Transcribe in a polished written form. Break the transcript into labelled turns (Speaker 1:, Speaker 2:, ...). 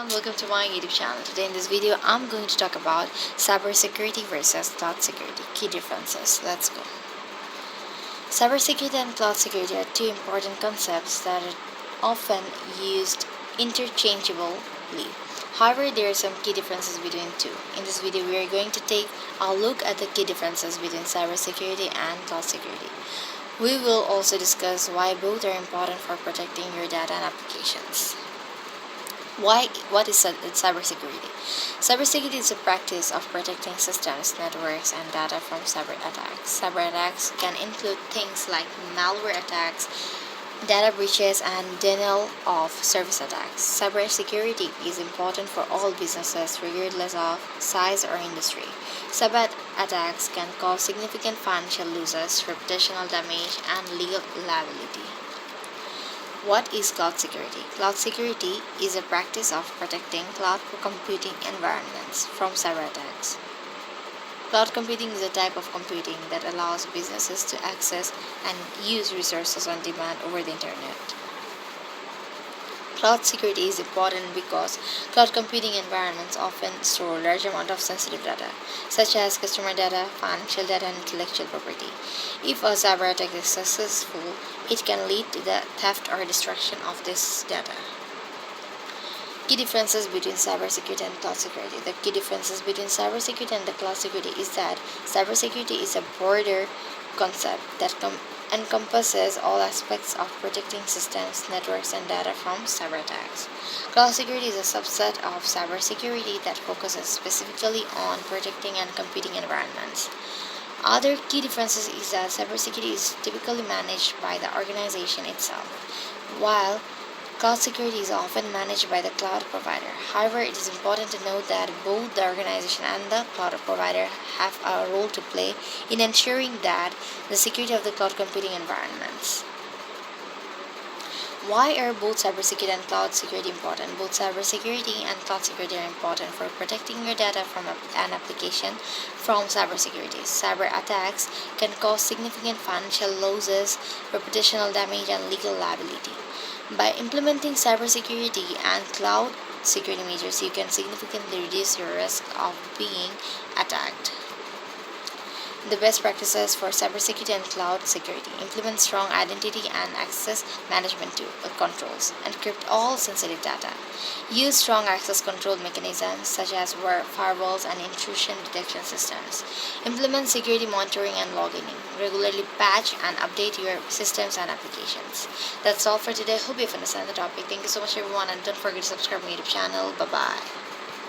Speaker 1: everyone, welcome to my YouTube channel. Today in this video I'm going to talk about cybersecurity versus cloud security, key differences. Let's go. Cybersecurity and cloud security are two important concepts that are often used interchangeably. However, there are some key differences between two. In this video we are going to take a look at the key differences between cybersecurity and cloud security. We will also discuss why both are important for protecting your data and applications. What is cybersecurity? Cybersecurity is a practice of protecting systems, networks, and data from cyber attacks. Cyber attacks can include things like malware attacks, data breaches, and denial of service attacks. Cybersecurity is important for all businesses, regardless of size or industry. Cyber attacks can cause significant financial losses, reputational damage, and legal liability. What is cloud security? Cloud security is a practice of protecting cloud computing environments from cyber attacks. Cloud computing is a type of computing that allows businesses to access and use resources on demand over the internet. Cloud security is important because cloud computing environments often store large amounts of sensitive data, such as customer data, financial data, and intellectual property. If a cyber attack is successful, it can lead to the theft or destruction of this data. Key differences between cybersecurity and cloud security. The key differences between cybersecurity and the cloud security is that cybersecurity is a broader concept that encompasses all aspects of protecting systems, networks, and data from cyber attacks. Cloud security is a subset of cybersecurity that focuses specifically on protecting and computing environments. Other key differences is that cybersecurity is typically managed by the organization itself, while cloud security is often managed by the cloud provider. However, it is important to note that both the organization and the cloud provider have a role to play in ensuring that the security of the cloud computing environments. Why are both cybersecurity and cloud security important? Both cybersecurity and cloud security are important for protecting your data from an application from cybersecurity. Cyber attacks can cause significant financial losses, reputational damage, and legal liability. By implementing cybersecurity and cloud security measures, you can significantly reduce your risk of being attacked. The best practices for cybersecurity and cloud security: implement strong identity and access management controls. Encrypt all sensitive data. Use strong access control mechanisms such as firewalls and intrusion detection systems. Implement security monitoring and logging. Regularly patch and update your systems and applications. That's all for today. Hope you've understood the topic. Thank you so much, everyone, and don't forget to subscribe to my YouTube channel. Bye bye.